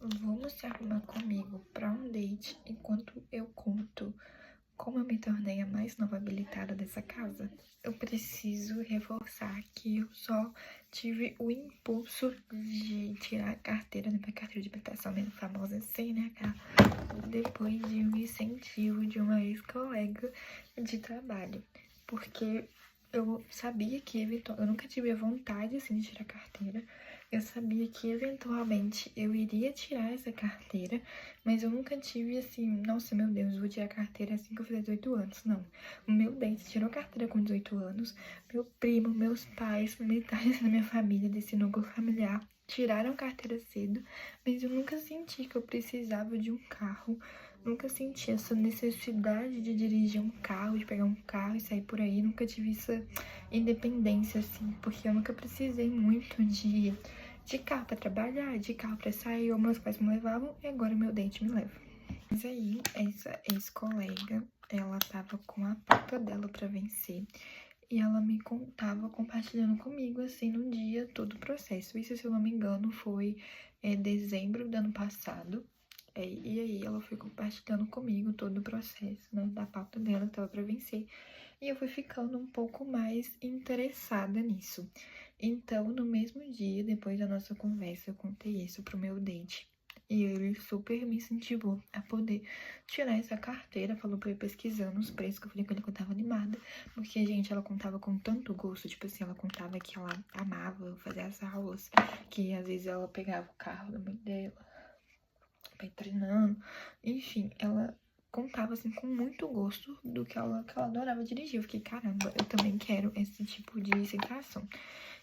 Vamos se arrumar comigo para um date enquanto eu conto como eu me tornei a mais nova habilitada dessa casa. Eu preciso reforçar que eu só tive o impulso de tirar a carteira, né, minha carteira de habilitação mesmo famosa CNH, depois de um incentivo de uma ex-colega de trabalho, porque eu sabia que eu nunca tive a vontade assim de tirar a carteira. Eu sabia que eventualmente eu iria tirar essa carteira, mas eu nunca tive assim, nossa, meu Deus, vou tirar a carteira assim que eu fizer 18 anos. Não. O meu dente tirou a carteira com 18 anos, meu primo, meus pais, metade da minha família, desse núcleo familiar, tiraram carteira cedo, mas eu nunca senti que eu precisava de um carro. Nunca senti essa necessidade de dirigir um carro, de pegar um carro e sair por aí. Nunca tive essa independência, assim, porque eu nunca precisei muito de carro pra trabalhar, de carro pra sair, ou meus pais me levavam e agora meu dente me leva. Mas aí, essa ex-colega, ela tava com a pauta dela pra vencer e ela me contava, compartilhando comigo, assim, no dia, todo o processo. Isso, se eu não me engano, foi dezembro do ano passado. E aí ela foi compartilhando comigo todo o processo, né, da pauta dela que tava pra vencer. E eu fui ficando um pouco mais interessada nisso. Então, no mesmo dia, depois da nossa conversa, eu contei isso pro meu date. E ele super me incentivou a poder tirar essa carteira, falou pra eu ir pesquisando os preços, que eu falei com ele que eu tava animada. Porque, gente, ela contava com tanto gosto, tipo assim, ela contava que ela amava fazer as aulas, que às vezes ela pegava o carro da mãe dela pra ir treinando. Enfim, ela contava assim com muito gosto do que ela adorava dirigir. Eu fiquei, caramba, eu também quero esse tipo de sensação.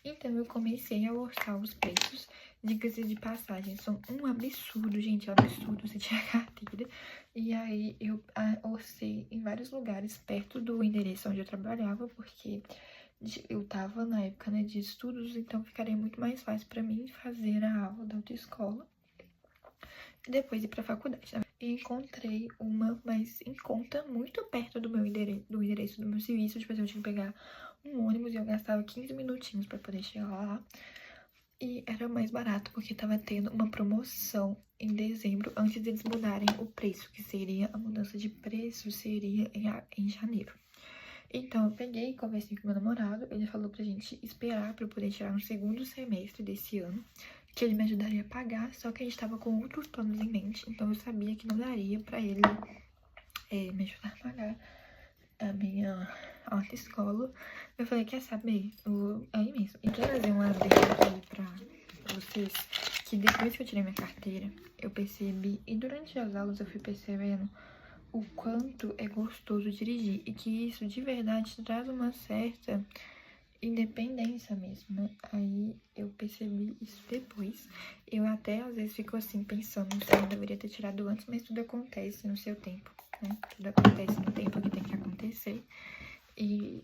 Então eu comecei a orçar os preços. Dicas de passagem são um absurdo, gente, é um absurdo você tirar a carteira. E aí eu orcei em vários lugares perto do endereço onde eu trabalhava, porque eu tava na época, né, de estudos, então ficaria muito mais fácil pra mim fazer a aula da autoescola e depois ir pra faculdade, né? E encontrei uma, mas em conta, muito perto do meu endereço do meu serviço. Tipo assim, eu tinha que pegar um ônibus e eu gastava 15 minutinhos pra poder chegar lá. E era mais barato porque tava tendo uma promoção em dezembro, antes deles mudarem o preço, que seria a mudança de preço, seria em janeiro. Então eu peguei e conversei com meu namorado, ele falou pra gente esperar pra eu poder tirar no segundo semestre desse ano, que ele me ajudaria a pagar, só que a gente tava com outros planos em mente, então eu sabia que não daria pra ele me ajudar a pagar a minha autoescola. Eu falei, quer saber? É aí mesmo. E trazer uma dica aqui pra vocês, que depois que eu tirei minha carteira, eu percebi, e durante as aulas eu fui percebendo o quanto é gostoso dirigir, e que isso de verdade traz uma certa independência mesmo, né? Aí eu percebi isso depois. Eu até às vezes fico assim pensando se eu deveria ter tirado antes, mas tudo acontece no seu tempo, né? Tudo acontece no tempo que tem que acontecer.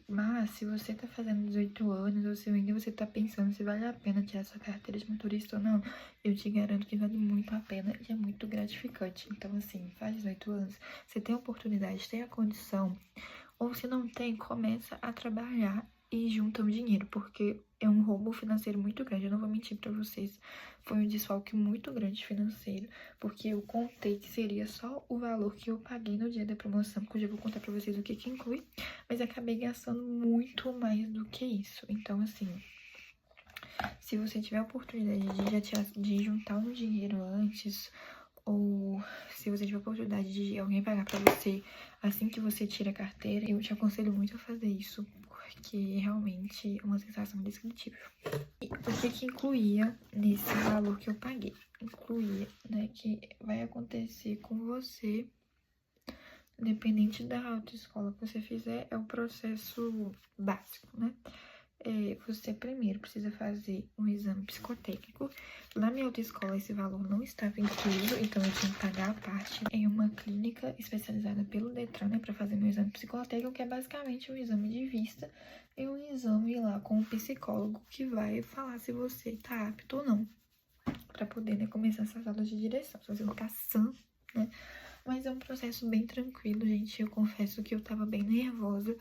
Mas se você tá fazendo 18 anos, ou se ainda você tá pensando se vale a pena tirar sua carteira de motorista ou não, eu te garanto que vale muito a pena e é muito gratificante. Então, assim, faz 18 anos, você tem a oportunidade, tem a condição, ou se não tem, começa a trabalhar e junta o dinheiro, porque é um roubo financeiro muito grande. Eu não vou mentir pra vocês, foi um desfalque muito grande financeiro, porque eu contei que seria só o valor que eu paguei no dia da promoção, que eu já vou contar pra vocês o que inclui, mas acabei gastando muito mais do que isso. Então, assim, se você tiver a oportunidade de juntar um dinheiro antes, ou se você tiver a oportunidade de alguém pagar pra você assim que você tira a carteira, eu te aconselho muito a fazer isso, porque realmente é uma sensação indescritível. E o que incluía nesse valor que eu paguei? Incluía, né, que vai acontecer com você, independente da autoescola que você fizer, é o processo básico, né? Você primeiro precisa fazer um exame psicotécnico. Na minha autoescola esse valor não estava incluído, então eu tinha que pagar a parte em uma clínica especializada pelo Detran, né, para fazer meu exame psicotécnico, que é basicamente um exame de vista e um exame lá com o psicólogo que vai falar se você está apto ou não, para poder, né, começar essas aulas de direção, se você não ficar sã, né? Mas é um processo bem tranquilo, gente. Eu confesso que eu tava bem nervosa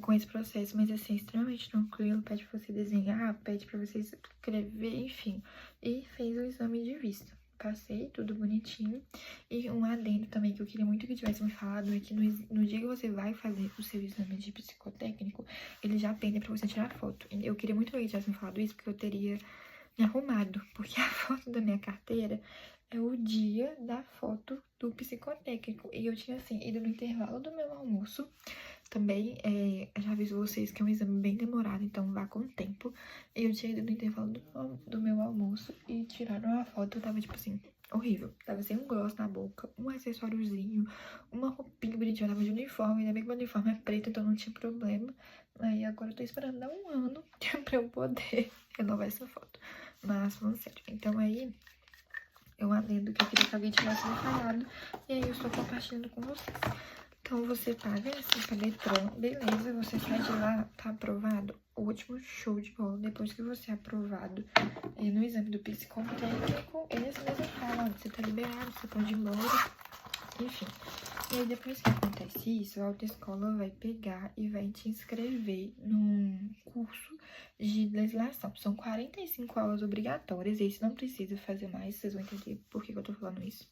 com esse processo, mas assim, extremamente tranquilo. Pede pra você desenhar, pede pra você escrever, enfim. E fez o exame de vista. passei tudo bonitinho. E um adendo também que eu queria muito que tivesse me falado é que no dia que você vai fazer o seu exame de psicotécnico, ele já pede pra você tirar foto. Eu queria muito que tivesse me falado isso, porque eu teria me arrumado, porque a foto da minha carteira é o dia da foto do psicotécnico. E eu tinha, assim, ido no intervalo do meu almoço. Também, já aviso vocês que é um exame bem demorado, então vá com tempo. Eu tinha ido no intervalo do meu almoço e tiraram uma foto. Eu tava, tipo assim, horrível. Tava sem um gloss na boca, um acessóriozinho, uma roupinha bonitinha. Eu tava de uniforme, ainda bem que meu uniforme é preto, então não tinha problema. Aí agora eu tô esperando dar um ano pra eu poder renovar essa foto. Mas, falando sério, então aí eu adendo que eu queria que alguém tivesse me falado. E aí eu estou compartilhando com vocês. Então, você paga esse paletrão, beleza, você sai de lá, tá aprovado, ótimo, show de bola. Depois que você é aprovado no exame do psicotécnico, eles mesmo falam, você tá liberado, você pode ir embora, enfim. E aí, depois que acontece isso, a autoescola vai pegar e vai te inscrever num curso de legislação. São 45 aulas obrigatórias, e esse não precisa fazer mais, vocês vão entender por que eu tô falando isso.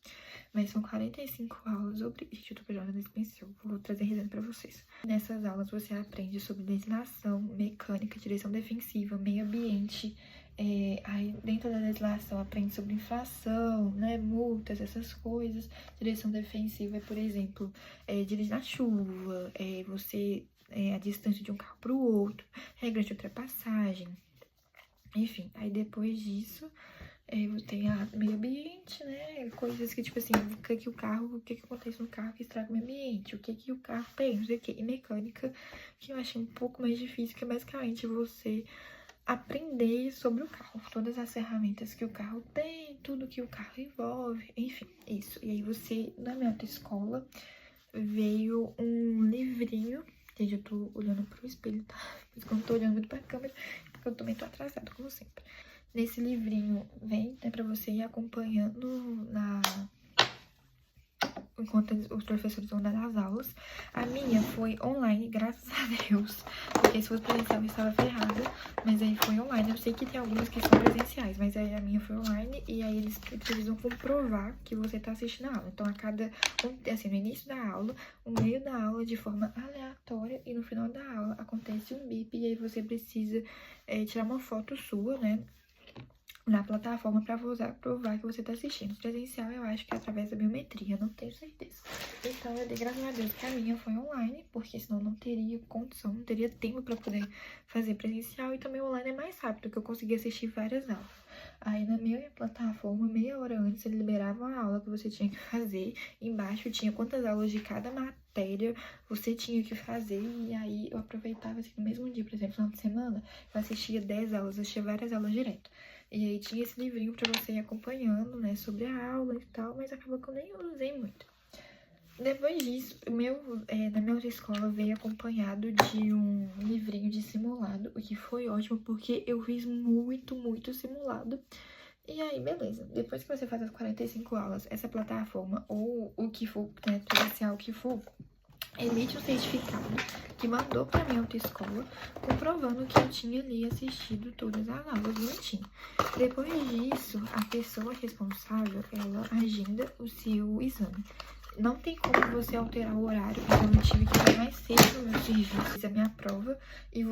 Mas são 45 aulas obrigatórias. Gente, eu tô pegando nesse pincel, vou trazer resenha pra vocês. Nessas aulas você aprende sobre legislação, mecânica, direção defensiva, meio ambiente. Aí dentro da legislação aprende sobre infração, né, multas, essas coisas. Direção defensiva é, por exemplo, dirigir na chuva, você a distância de um carro para o outro, regras de ultrapassagem, enfim. Aí depois disso tem a meio ambiente, né, coisas que tipo assim, o que acontece no carro que estraga o meio ambiente, o que o carro tem, não sei o que. E mecânica, que eu achei um pouco mais difícil, que é basicamente você aprender sobre o carro, todas as ferramentas que o carro tem, tudo que o carro envolve, enfim, isso. E aí você, na minha autoescola, veio um livrinho, gente, eu tô olhando pro espelho, tá? Por isso que eu não tô olhando muito pra câmera, porque eu também tô atrasada, como sempre. Nesse livrinho vem, né, pra você ir acompanhando enquanto os professores vão dar as aulas. A minha foi online, graças a Deus, porque se fosse presencial eu estava ferrada, mas aí foi online. Eu sei que tem algumas que são presenciais, mas aí a minha foi online, e aí eles precisam comprovar que você está assistindo a aula. Então, assim, no início da aula, no meio da aula, de forma aleatória, e no final da aula acontece um bip, e aí você precisa tirar uma foto sua, né, na plataforma para provar que você está assistindo. Presencial, eu acho que é através da biometria, não tenho certeza. Então, eu dei graças a Deus que a minha foi online, porque senão não teria condição, não teria tempo para poder fazer presencial. E também online é mais rápido, que eu consegui assistir várias aulas. Aí, na minha plataforma, meia hora antes, eles liberavam a aula que você tinha que fazer. Embaixo tinha quantas aulas de cada matéria você tinha que fazer. E aí, eu aproveitava, assim, no mesmo dia, por exemplo, no final de semana, eu assistia 10 aulas, eu assistia várias aulas direto. E aí tinha esse livrinho pra você ir acompanhando, né, sobre a aula e tal, mas acabou que eu nem usei muito. Depois disso, na minha outra escola veio acompanhado de um livrinho de simulado, o que foi ótimo, porque eu fiz muito simulado. E aí, beleza. Depois que você faz as 45 aulas, essa plataforma, ou o que for, né, presencial, o que for, emite um certificado que mandou para minha autoescola, comprovando que eu tinha ali assistido todas as aulas bonitinho. Depois disso, a pessoa responsável, ela agenda o seu exame. Não tem como você alterar o horário, então eu tive que ir mais cedo no meu serviço. Fiz a minha prova e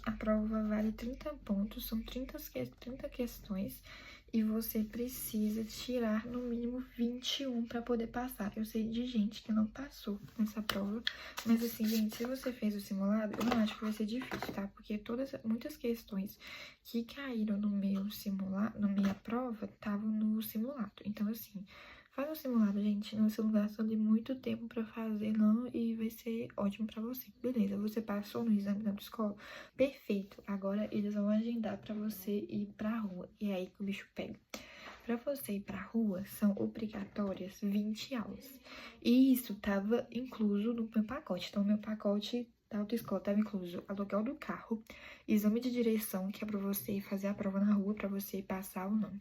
a prova vale 30 pontos, são 30 questões. E você precisa tirar no mínimo 21 para poder passar. Eu sei de gente que não passou nessa prova. Mas assim, gente, se você fez o simulado, eu não acho que vai ser difícil, tá? Porque muitas questões que caíram no meu simulado, na minha prova, estavam no simulado. Então, assim, faz o simulado, gente. Não se não gasta ali muito tempo pra fazer, não. E vai ser ótimo pra você. Beleza, você passou no exame da autoescola? Perfeito. Agora eles vão agendar pra você ir pra rua. E é aí que o bicho pega. Pra você ir pra rua, são obrigatórias 20 aulas. E isso tava incluso no meu pacote. Então, o meu pacote da autoescola tava incluso aluguel do carro, exame de direção, que é pra você fazer a prova na rua, pra você passar ou não.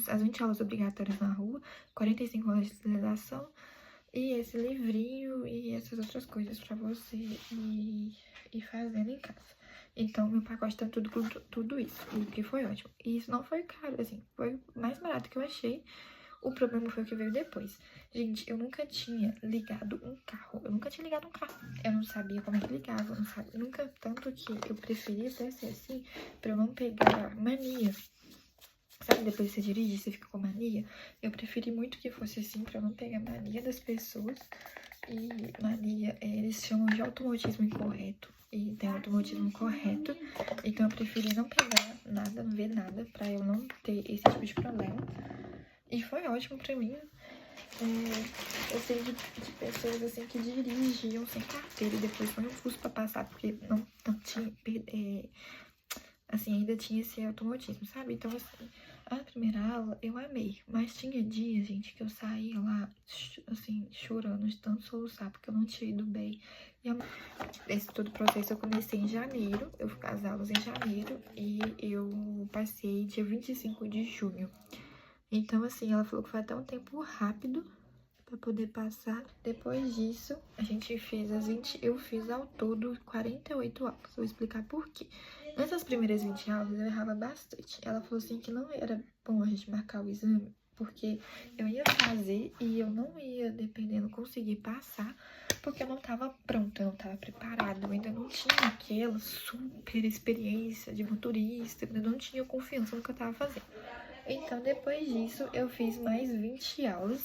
As 20 aulas obrigatórias na rua, 45 horas de legislação, e esse livrinho e essas outras coisas pra você ir fazendo em casa. Então, meu pacote tá tudo isso, o que foi ótimo. E isso não foi caro, assim, foi mais barato que eu achei. O problema foi o que veio depois. Gente, eu nunca tinha ligado um carro. Eu nunca tinha ligado um carro. Eu não sabia como é que ligava, eu não sabia. Nunca, tanto que eu preferia até ser assim, pra eu não pegar mania. Sabe, depois que você dirige, você fica com mania. Eu preferi muito que fosse assim, pra eu não pegar mania das pessoas. E mania, eles chamam de automatismo incorreto. E tem automatismo correto. Então eu preferi não pegar nada, não ver nada, pra eu não ter esse tipo de problema. E foi ótimo pra mim. Eu sei de pessoas assim que dirigiam sem carteira e depois foi um custo pra passar, porque não tinha, assim, ainda tinha esse automatismo, sabe? Então, assim, a primeira aula eu amei, mas tinha dias, gente, que eu saía lá, assim, chorando, de tanto soluçar, porque eu não tinha ido bem. E esse todo o processo eu comecei em janeiro, eu fui com as aulas em janeiro e eu passei dia 25 de junho. Então, assim, ela falou que foi até um tempo rápido pra poder passar. Depois disso, a gente fez eu fiz ao todo 48 aulas. Vou explicar por quê. Nessas primeiras 20 aulas, eu errava bastante. Ela falou assim que não era bom a gente marcar o exame, porque eu ia fazer e eu não ia, dependendo, conseguir passar, porque eu não tava pronta, eu não tava preparada, eu ainda não tinha aquela super experiência de motorista, eu não tinha confiança no que eu tava fazendo. Então, depois disso, eu fiz mais 20 aulas.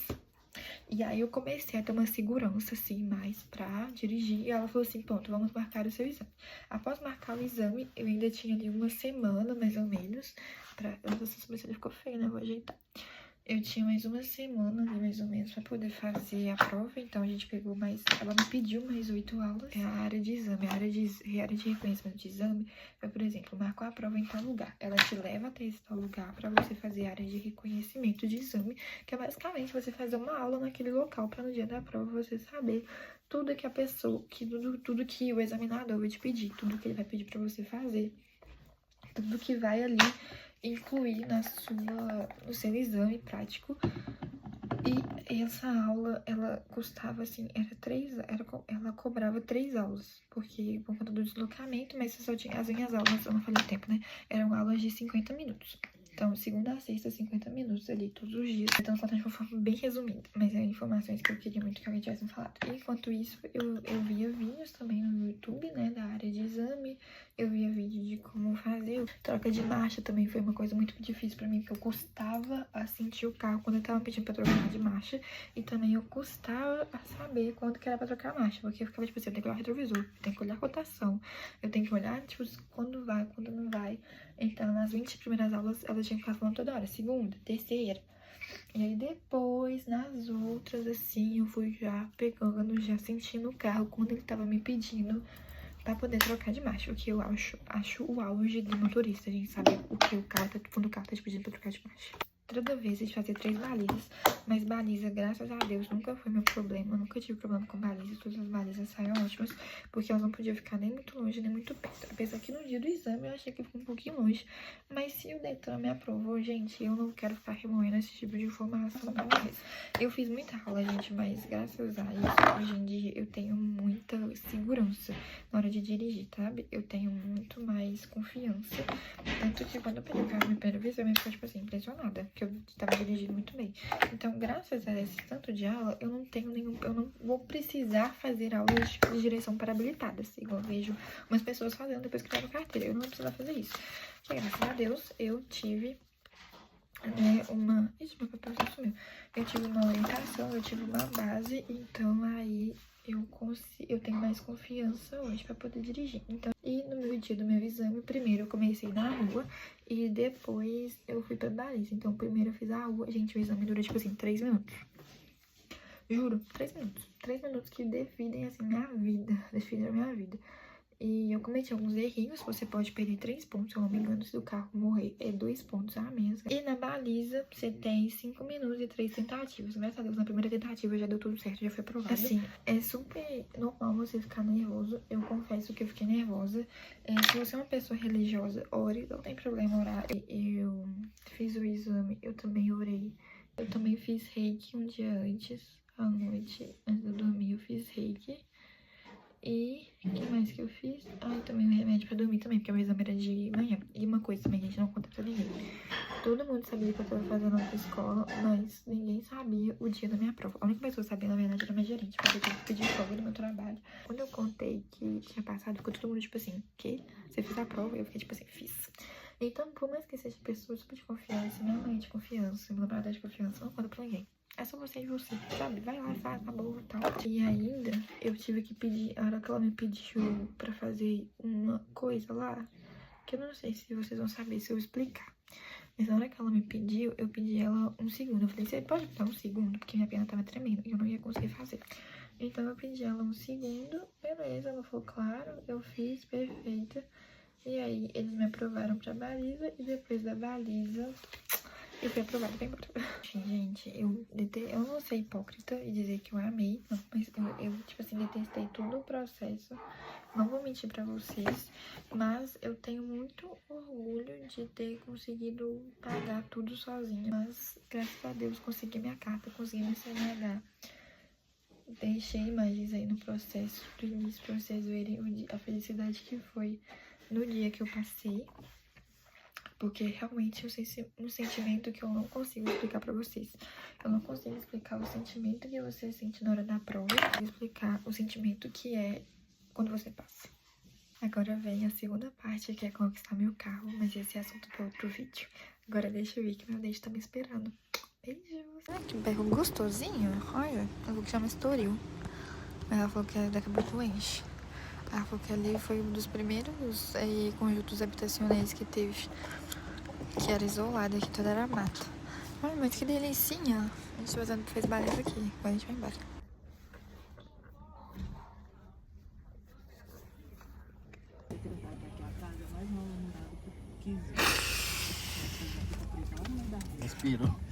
E aí eu comecei a ter uma segurança, assim, mais pra dirigir. E ela falou assim, pronto, vamos marcar o seu exame. Após marcar o exame, eu ainda tinha ali uma semana, mais ou menos, pra... Nossa, essa sobrancelha ficou feia, né? Vou ajeitar. Eu tinha mais uma semana ali, mais ou menos, pra poder fazer a prova. Então, a gente pegou mais... Ela me pediu mais 8 aulas. É a área de exame. A área de reconhecimento de exame é, por exemplo, marcou a prova em tal lugar. Ela te leva até esse tal lugar pra você fazer a área de reconhecimento de exame, que é basicamente você fazer uma aula naquele local pra no dia da prova você saber tudo que a pessoa... tudo que o examinador vai te pedir, tudo que ele vai pedir pra você fazer. Tudo que vai ali incluir no seu exame prático. E essa aula, ela custava assim, ela cobrava 3 aulas, porque por conta do deslocamento, mas você só tinha as minhas aulas, eu não falei o tempo, né? Eram aulas de 50 minutos. Então, segunda a sexta, 50 minutos ali, todos os dias. Então, contando de uma forma bem resumida, mas eram informações que eu queria muito que alguém tivesse me falado. E, enquanto isso, eu via vídeos também no YouTube, né, da área de exame. Eu via vídeo de como fazer. Troca de marcha também foi uma coisa muito difícil pra mim, porque eu custava a sentir o carro quando eu tava pedindo pra trocar de marcha. E também eu custava a saber quando que era pra trocar a marcha, porque eu ficava, tipo assim, eu tenho que olhar o retrovisor, eu tenho que olhar a rotação, eu tenho que olhar, tipo, quando vai, quando não vai. Então, nas 20 primeiras aulas, ela tinha que ficar falando toda hora, segunda, terceira. E aí, depois, nas outras, assim, eu fui já pegando, já sentindo o carro quando ele tava me pedindo pra poder trocar de marcha. O que eu acho o auge do motorista, a gente sabe o que o carro tá, quando o carro tá te pedindo pra trocar de marcha. Toda vez a gente fazia 3 balizas, mas baliza, graças a Deus, nunca foi meu problema. Eu nunca tive problema com balizas, todas as balizas saíram ótimas, porque elas não podiam ficar nem muito longe, nem muito perto. Apesar que no dia do exame eu achei que ficou um pouquinho longe. Mas se o Detran me aprovou, gente, eu não quero ficar remoendo esse tipo de informação mais. Eu fiz muita aula, gente, mas graças a isso, hoje em dia eu tenho muita segurança na hora de dirigir, sabe? Eu tenho muito mais confiança. Tanto que quando eu peguei o carro na primeira vez, eu me fiquei, tipo assim, impressionada, que eu tava dirigindo muito bem. Então, graças a esse tanto de aula, eu não vou precisar fazer aulas de direção para habilitadas, igual eu vejo umas pessoas fazendo depois que pegam carteira. Eu não vou precisar fazer isso. Porque, graças a Deus, eu tive Ixi, meu papel já sumiu. Eu tive uma orientação, eu tive uma base, então aí eu tenho mais confiança hoje pra poder dirigir. Então, e no meu dia do meu exame, primeiro eu comecei na rua e depois eu fui pra baliza. Então, primeiro eu fiz a rua, gente, o exame dura, tipo assim, 3 minutos. Juro, 3 minutos. 3 minutos que definem, assim, minha vida. Definem a minha vida. E eu cometi alguns errinhos, você pode perder 3 pontos, se eu não me engano, se o carro morrer, é 2 pontos a menos. E na baliza, você tem 5 minutos e 3 tentativas. Graças a Deus, na primeira tentativa já deu tudo certo, já foi aprovado. Assim, é super normal você ficar nervoso, eu confesso que eu fiquei nervosa. Se você é uma pessoa religiosa, ore, não tem problema orar. Eu fiz o exame, eu também orei. Eu também fiz reiki um dia antes, à noite, antes de eu dormir, eu fiz reiki. E o que mais que eu fiz? Ah, eu tomei um remédio pra dormir também, porque o meu exame era de manhã. E uma coisa também que a gente não conta pra ninguém. Todo mundo sabia que eu tava fazendo outra escola, mas ninguém sabia o dia da minha prova. A única pessoa que sabia, na verdade, era minha gerente, porque eu tive que pedir folga do meu trabalho. Quando eu contei que tinha passado, ficou todo mundo tipo assim, que? Você fez a prova? Eu fiquei tipo assim, fiz. Então, por mais que seja pessoa super de confiança, minha mãe de confiança, meu namorado de confiança, não conta pra ninguém. É só você e você, sabe? Vai lá, faz, tá bom e tal. E ainda, eu tive que pedir, a hora que ela me pediu pra fazer uma coisa lá, que eu não sei se vocês vão saber se eu explicar. Mas na hora que ela me pediu, eu pedi ela um segundo. Eu falei, você pode me dar um segundo? Porque minha perna tava tremendo e eu não ia conseguir fazer. Então eu pedi ela um segundo, beleza, ela falou, claro, eu fiz, perfeita. E aí eles me aprovaram pra baliza e depois da baliza eu fui aprovada pra ir embora. Gente, eu não vou ser hipócrita e dizer que eu amei, não, mas eu tipo assim, detestei todo o processo. Não vou mentir pra vocês, mas eu tenho muito orgulho de ter conseguido pagar tudo sozinha. Mas, graças a Deus, consegui minha carta, consegui meu CNH. Deixei imagens aí no processo, do início, pra vocês verem a felicidade que foi no dia que eu passei. Porque realmente um sentimento que eu não consigo explicar pra vocês. Eu não consigo explicar o sentimento que você sente na hora da prova. Eu consigo explicar o sentimento que é quando você passa. Agora vem a segunda parte, que é conquistar meu carro, mas esse é assunto para outro vídeo. Agora deixa eu ir, que meu date tá me esperando. Beijos. Ai, que berro gostosinho. Olha, eu vou que chama Estoril. Mas ela falou que daqui a pouco enche. Ela falou que ali foi um dos primeiros conjuntos habitacionais que teve, que era isolado, aqui toda era mata. Olha, mas que delicinha. A gente fez baleza aqui, agora a gente vai embora. Respiro.